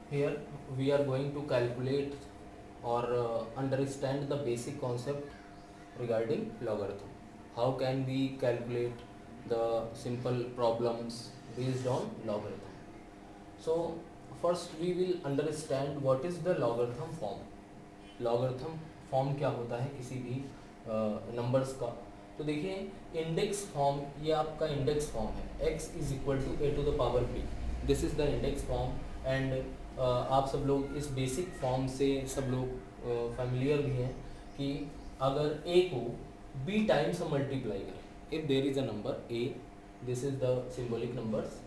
Here we are going to calculate or understand the basic concept regarding logarithm. How can we calculate the simple problems based on logarithm? So first we will understand what is the logarithm form. Logarithm form क्या होता है किसी भी numbers का। तो देखिए index form, ये आपका इंडेक्स फॉर्म है, x is equal to a to the power b, this is the index form. And आप सब लोग इस बेसिक फॉर्म से सब लोग फेमिलियर भी हैं कि अगर a को b टाइम्स हम मल्टीप्लाई करें, if there is a number a, this is the symbolic numbers,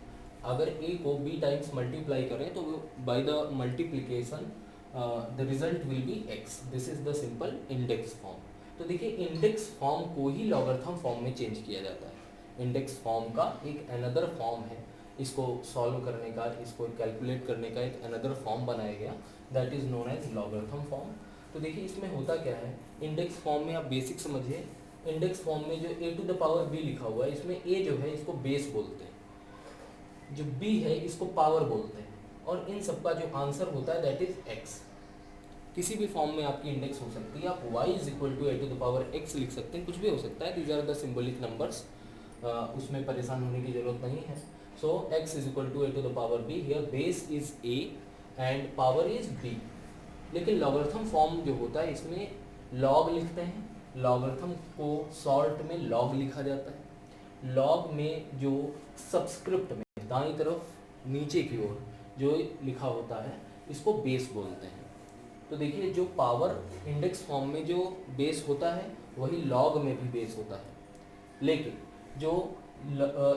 अगर a को b टाइम्स मल्टीप्लाई करें तो by the multiplication the result will be x, this is the simple index form. तो देखिए index form को ही logarithm form में change किया जाता है। इंडेक्स फॉर्म का एक अनदर फॉर्म है, इसको सॉल्व करने का, इसको कैलकुलेट करने का एक अनदर फॉर्म बनाया गया, that is known as logarithm form. तो देखिए इसमें होता क्या है, इंडेक्स फॉर्म में आप बेसिक समझिए। इंडेक्स फॉर्म में जो ए टू द पावर बी लिखा हुआ है, इसमें ए जो है इसको बेस बोलते हैं, जो बी है इसको पावर बोलते हैं, और इन सबका जो आंसर होता है दैट इज एक्स। किसी भी फॉर्म में आपकी इंडेक्स हो सकती है, आप y is equal to a to the power x लिख सकते हैं, कुछ भी हो सकता है, these are the symbolic numbers, उसमें परेशान होने की जरूरत नहीं है। So x is equal to a to the power b, here base is a and power is b। लेकिन लॉगरिथम फॉर्म जो होता है इसमें लॉग लिखते हैं, लॉगरिथम को शॉर्ट में लॉग लिखा जाता है। लॉग में जो सब्सक्रिप्ट में दाईं तरफ नीचे की ओर जो लिखा होता है इसको बेस बोलते हैं। तो देखिए जो पावर इंडेक्स फॉर्म में जो बेस होता है वही लॉग में भी बेस होता है, लेकिन जो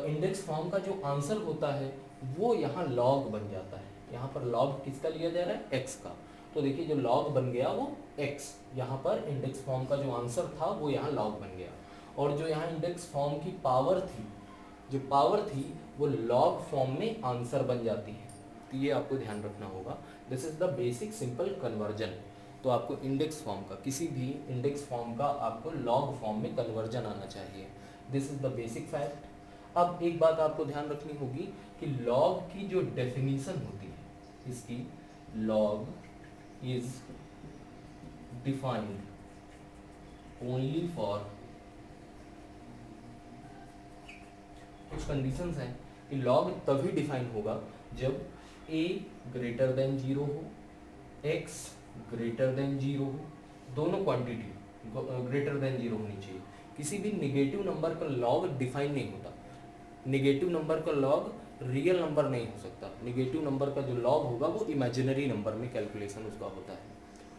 इंडेक्स फॉर्म का जो आंसर होता है वो यहाँ लॉग बन जाता है। यहाँ पर लॉग किसका लिया जा रहा है, x का। तो देखिए जो लॉग बन गया वो x, यहाँ पर इंडेक्स फॉर्म का जो आंसर था वो यहाँ लॉग बन गया, और जो यहाँ इंडेक्स फॉर्म की पावर थी, जो पावर थी वो लॉग फॉर्म में आंसर बन जाती है। तो ये आपको ध्यान रखना होगा, this is the basic simple conversion. तो आपको इंडेक्स फॉर्म का, किसी भी इंडेक्स फॉर्म का आपको लॉग फॉर्म में कन्वर्जन आना चाहिए, this is the basic fact. अब एक बात आपको ध्यान रखनी होगी कि लॉग की जो डेफिनीशन होती है इसकी, log is defined only for, कुछ कंडीशंस हैं कि लॉग तभी डिफाइन होगा जब a ग्रेटर देन 0 हो, x ग्रेटर देन 0 हो, दोनों क्वांटिटी ग्रेटर देन 0 होनी चाहिए। किसी भी निगेटिव नंबर का लॉग डिफाइन नहीं होता, निगेटिव नंबर का लॉग रियल नंबर नहीं हो सकता। निगेटिव नंबर का जो लॉग होगा वो इमेजिनरी नंबर में कैलकुलेशन उसका होता है।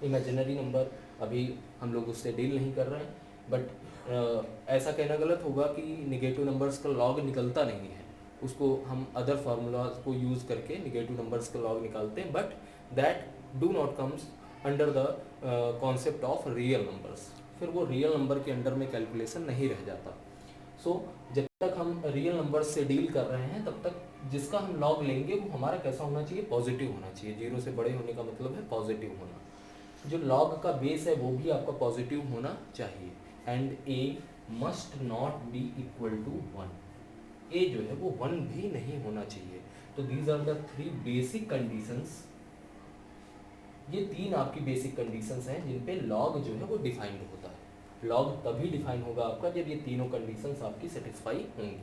इमेजिनरी नंबर अभी हम लोग उससे डील नहीं कर रहे हैं, बट ऐसा कहना गलत होगा कि निगेटिव नंबर्स का लॉग निकलता नहीं है, उसको हम अदर फार्मूलाज को यूज़ करके निगेटिव नंबर्स का लॉग निकालते हैं, but that do not comes under the concept of real numbers. फिर वो रियल नंबर के अंडर में कैलकुलेशन नहीं रह जाता। सो जब तक हम रियल नंबर से डील कर रहे हैं तब तक जिसका हम लॉग लेंगे वो हमारा कैसा होना चाहिए, पॉजिटिव होना चाहिए। 0 से बड़े होने का मतलब है पॉजिटिव होना। जो लॉग का बेस है वो भी आपका पॉजिटिव होना चाहिए, and a must not be equal to 1, a जो है वो 1 भी नहीं होना चाहिए। तो these are the 3 basic conditions, ये 3 आपकी बेसिक कंडीशंस हैं जिन पे लॉग जो है वो डिफाइंड होता है। लॉग तभी डिफाइन होगा आपका जब ये तीनों कंडीशंस आपकी सेटिस्फाई होंगी,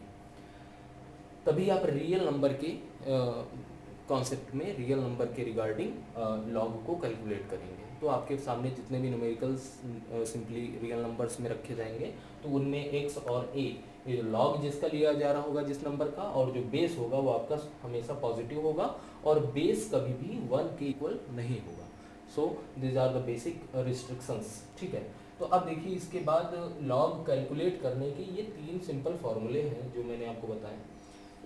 तभी आप रियल नंबर के कॉन्सेप्ट में, रियल नंबर के रिगार्डिंग लॉग को कैलकुलेट करेंगे। तो आपके सामने जितने भी न्यूमेरिकल्स सिंपली रियल नंबर्स में रखे जाएंगे तो उनमें एक्स और ए, ये जो लॉग जिसका लिया जा रहा होगा जिस नंबर का, और जो बेस होगा वो आपका हमेशा पॉजिटिव होगा, और बेस कभी भी 1 के इक्वल नहीं होगा। So these are the basic restrictions, ठीक है। तो अब देखिए इसके बाद लॉग कैलकुलेट करने के ये 3 सिंपल फार्मूले हैं जो मैंने आपको बताए।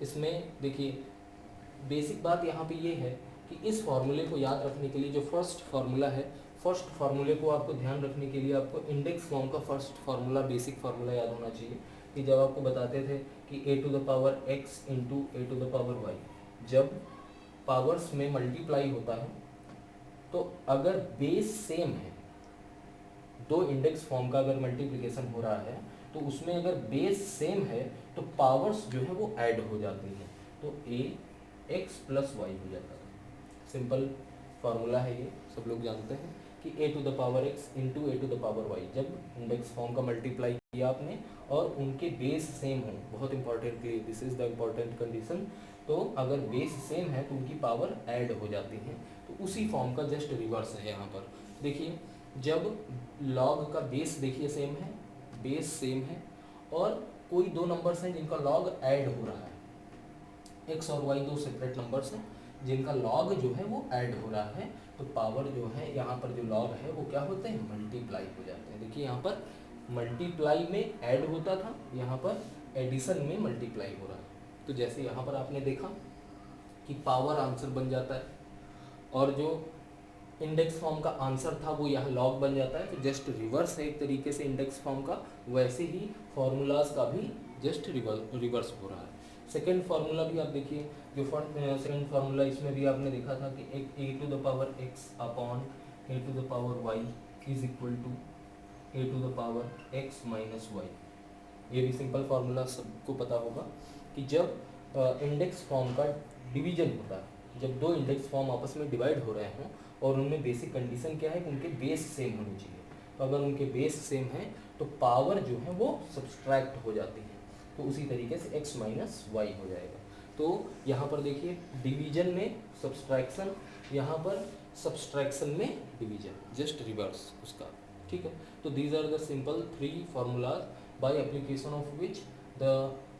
इसमें देखिए बेसिक बात यहाँ पे ये है कि इस फार्मूले को याद रखने के लिए जो फर्स्ट फार्मूला है, फर्स्ट फार्मूले को आपको ध्यान रखने के लिए आपको इंडेक्स फॉर्म का फर्स्ट फार्मूला, बेसिक फार्मूला याद होना चाहिए। कि जब आपको बताते थे कि A to the power X into A to the power Y, जब पावर्स में मल्टीप्लाई होता है तो अगर बेस सेम है, दो इंडेक्स फॉर्म का अगर मल्टीप्लिकेशन हो रहा है तो उसमें अगर बेस सेम है तो पावर्स जो है वो ऐड हो जाती हैं, तो ए एक्स प्लस वाई हो जाता है। सिंपल फार्मूला है ये, सब लोग जानते हैं कि a to the power x into a to the power y, जब इंडेक्स फॉर्म का मल्टीप्लाई किया आपने और उनके बेस सेम हो, बहुत importantly this is the important condition, तो अगर बेस सेम है तो उनकी पावर ऐड हो जाती है, तो उसी फॉर्म का जस्ट रिवर्स है यहाँ पर। देखिए जब लॉग का बेस देखिए सेम है, बेस सेम है और कोई दो नंबर्स हैं जिनका लॉग ऐड हो रहा है, x और y दो सेपरेट नंबर्स हैं जिनका लॉग जो है वो ऐड हो रहा है, तो पावर जो है यहाँ पर जो लॉग है वो क्या होते हैं, मल्टीप्लाई हो जाते हैं। देखिए यहाँ पर मल्टीप्लाई में ऐड होता था, यहाँ पर एडिशन में मल्टीप्लाई हो रहा है। तो जैसे यहाँ पर आपने देखा कि पावर आंसर बन जाता है और जो इंडेक्स फॉर्म का आंसर था वो यहाँ लॉग बन जाता है, तो जस्ट रिवर्स है एक तरीके से इंडेक्स फॉर्म का, वैसे ही फॉर्मूलाज का भी जस्ट रिवर्स हो रहा है। सेकेंड फार्मूला भी आप देखिए, जो सेकेंड फार्मूला इसमें भी आपने देखा था कि एक a to the power x upon a to the power y is equal to a to the power x minus y। ये भी सिंपल फार्मूला सबको पता होगा कि जब इंडेक्स फॉर्म का डिवीजन होता है, जब दो इंडेक्स फॉर्म आपस में डिवाइड हो रहे हों और उनमें बेसिक कंडीशन क्या है कि उनके बेस सेम होनी चाहिए, तो अगर उनके बेस सेम है तो पावर जो है वो सब्सट्रैक्ट हो जाती है, तो उसी तरीके से x माइनस वाई हो जाएगा। तो यहाँ पर देखिए डिवीजन में सब्सट्रैक्शन, यहाँ पर सब्सट्रैक्शन में डिवीजन, जस्ट रिवर्स उसका, ठीक है। तो these are the simple three formulas by application of which the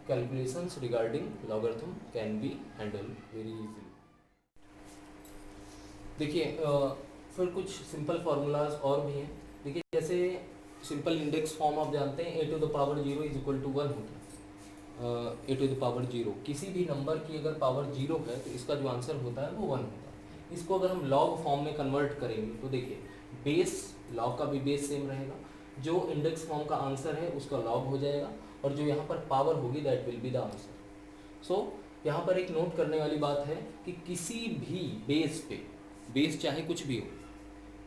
calculations regarding logarithm can be handle very easily. देखिए फिर कुछ सिंपल फार्मूलाज और भी हैं। देखिए जैसे सिंपल इंडेक्स फॉर्म आप जानते हैं a to the power 0 is equal to 1 होता है। a टू द पावर 0, किसी भी नंबर की अगर पावर 0 है तो इसका जो आंसर होता है वो 1 होता है। इसको अगर हम लॉग फॉर्म में कन्वर्ट करेंगे तो देखिए बेस, लॉग का भी बेस सेम रहेगा, जो इंडेक्स फॉर्म का आंसर है उसका लॉग हो जाएगा और जो यहाँ पर पावर होगी that will be the answer. So यहाँ पर एक नोट करने वाली बात है कि किसी भी बेस पे, बेस चाहे कुछ भी हो,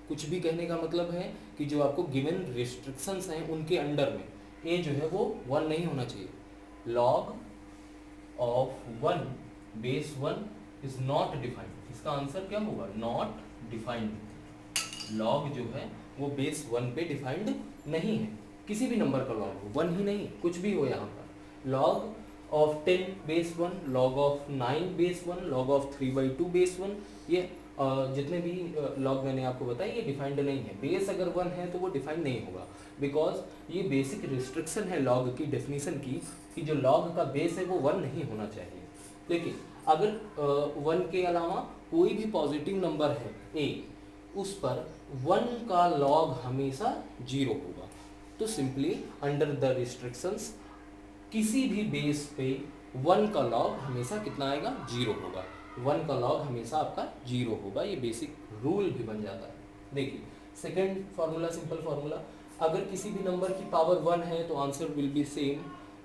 कुछ भी कहने का मतलब है कि जो आपको गिवन रिस्ट्रिक्शंस हैं उनके अंडर में ए जो है वो 1 नहीं होना चाहिए। log of 1 base 1 is not defined, इसका आंसर क्या होगा, नॉट डिफाइंड। log जो है वो बेस 1 पे डिफाइंड नहीं है, किसी भी नंबर का log हो, 1 ही नहीं कुछ भी हो यहाँ पर। log of 10 base 1, log of 9 base 1, log of 3/2 base 1, ये जितने भी लॉग मैंने आपको बताया ये डिफाइंड नहीं है। बेस अगर 1 है तो वो डिफाइंड नहीं होगा, बिकॉज ये बेसिक रिस्ट्रिक्शन है लॉग की डेफिनेशन की कि जो लॉग का बेस है वो 1 नहीं होना चाहिए। देखिए अगर 1 के अलावा कोई भी पॉजिटिव नंबर है a, उस पर 1 का लॉग हमेशा 0 होगा। तो सिंपली अंडर द रिस्ट्रिक्शंस किसी भी बेस पे 1 का लॉग हमेशा कितना आएगा, 0 होगा। 1 का लॉग हमेशा आपका 0 होगा, ये बेसिक रूल भी बन जाता है। देखिए सेकेंड फार्मूला, सिंपल फार्मूला, अगर किसी भी नंबर की पावर 1 है तो answer will be same,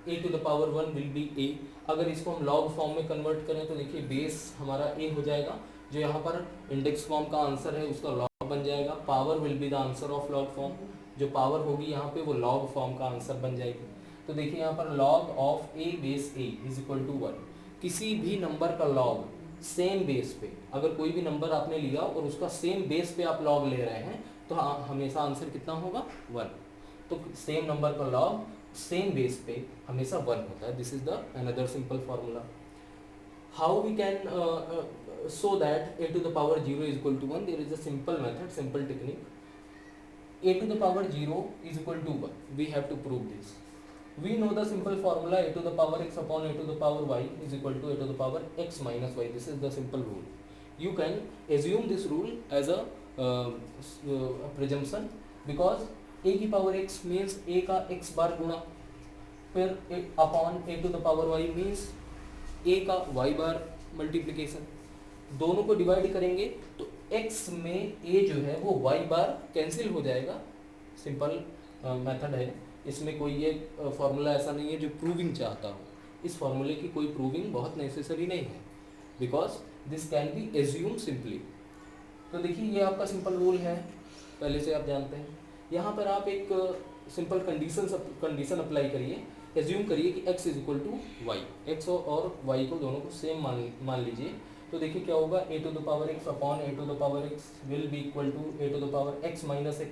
a to the power 1 will be a। अगर इसको हम लॉग फॉर्म में कन्वर्ट करें तो देखिए बेस हमारा a हो जाएगा, जो यहाँ पर इंडेक्स फॉर्म का आंसर है उसका लॉग बन जाएगा, power will be the answer of log form, जो पावर होगी यहाँ पे वो लॉग फॉर्म का आंसर बन जाएगी। तो देखिए यहाँ पर log of a base a is equal to 1, किसी भी नंबर का लॉग सेम बेस पे, अगर कोई भी नंबर आपने लिया और उसका सेम बेस पे आप लॉग ले रहे हैं तो हमेशा आंसर कितना होगा, 1। तो सेम नंबर का लॉग सेम बेस पे हमेशा 1 होता है। This is the another simple formula. How we can show that a to the power 0 is equal to 1, there is a simple method, simple technique. a to the power 0 is equal to 1, we have to prove this. We know the simple formula a to the power x upon a to the power y is equal to a to the power x minus y. This is the simple rule. You can assume this rule as a presumption, because a की power x means a का x बार गुणा, फिर upon a to the power y means a का y बार multiplication, दोनों को divide करेंगे तो x में a जो है वो y बार कैंसिल हो जाएगा। सिंपल मेथड है, इसमें कोई ये फार्मूला ऐसा नहीं है जो प्रूविंग चाहता हो, इस फार्मूले की कोई प्रूविंग बहुत नेसेसरी नहीं है, because this can be assume simply. तो देखिए ये आपका सिंपल रूल है, पहले से आप जानते हैं। यहाँ पर आप एक सिंपल कंडीशन अप्लाई करिए, एज्यूम करिए कि x is equal to y, x और y को दोनों को सेम मान लीजिए। तो देखिए क्या होगा, a to the power x upon a to the power x will be equal to a to the power x minus x,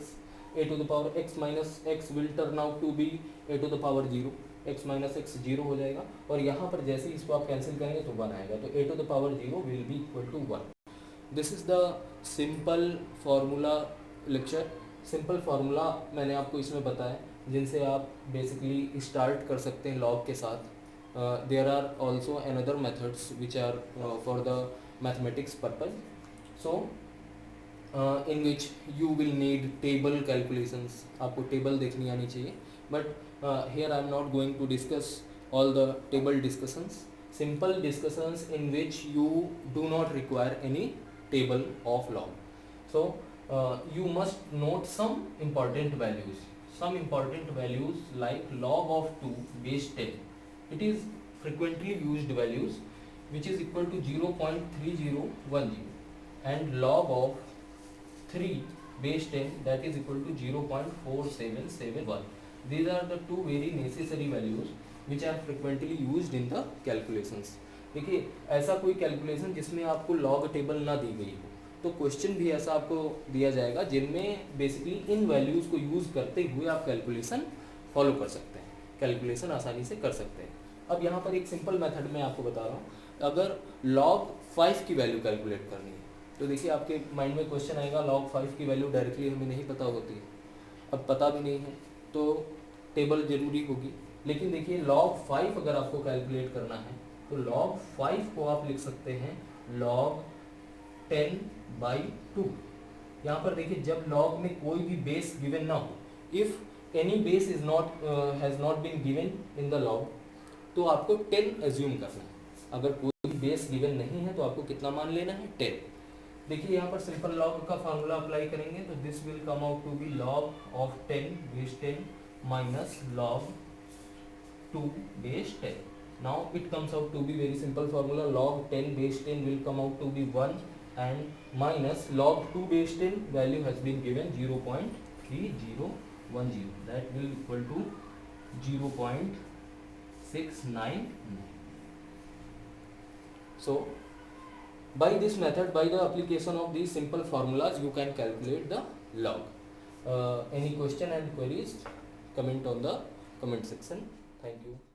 a to the power x minus x will turn out to be a to the power 0, x minus x 0 हो जाएगा, और यहाँ पर जैसे ही इसको आप cancel करेंगे तो 1 आएगा, तो a to the power 0 will be equal to 1। This is the simple formula lecture. Simple formula मैंने आपको इसमें बताया जिनसे आप बेसिकली स्टार्ट कर सकते हैं लॉग के साथ। There are also another methods which are for the mathematics purpose, so in which you will need table calculations, आपको टेबल देखनी आनी चाहिए, but here I am not going to discuss all the table discussions, simple discussions in which you do not require any table of log. So you must note some important values like log of 2 base 10, it is frequently used values which is equal to 0.3010, and log of 3 base 10 that is equal to 0.4771. These are the two very necessary values which are frequently used in the calculations. देखिए ऐसा कोई calculation जिसमें आपको log table ना दी गई हो, तो question भी ऐसा आपको दिया जाएगा जिनमें बेसिकली इन वैल्यूज़ को यूज़ करते हुए आप कैलकुलेशन फॉलो कर सकते हैं, कैलकुलेशन आसानी से कर सकते हैं। अब यहाँ पर एक सिंपल मेथड मैं आपको बता रहा हूँ, अगर log 5 की वैल्यू कैलकुलेट करनी है तो देखिए आपके माइंड में क्वेश्चन आएगा log 5 की वैल्यू डायरेक्टली हमें नहीं पता होती है, अब पता भी नहीं है तो टेबल जरूरी होगी, लेकिन देखिए log 5 अगर आपको कैलकुलेट करना है तो log 5 को आप लिख सकते हैं log 10/2। यहाँ पर देखिए जब log में कोई भी बेस गिवन ना हो, if any base is not has not been given in the log, तो आपको 10 एज्यूम करना है। अगर कोई बेस गिवन नहीं है तो आपको कितना मान लेना है, 10। देखिए यहाँ पर सिंपल लॉग का फार्मूला अप्लाई करेंगे तो this will come out to be log of 10 base 10 minus log 2 base 10. Now it comes out to be very simple formula, log 10 base 10 will come out to be 1 and minus log 2 base 10 value has been given 0.3010, that will equal to 0.699. So by this method, by the application of these simple formulas, you can calculate the log. Any question and queries, comment on the comment section. Thank you.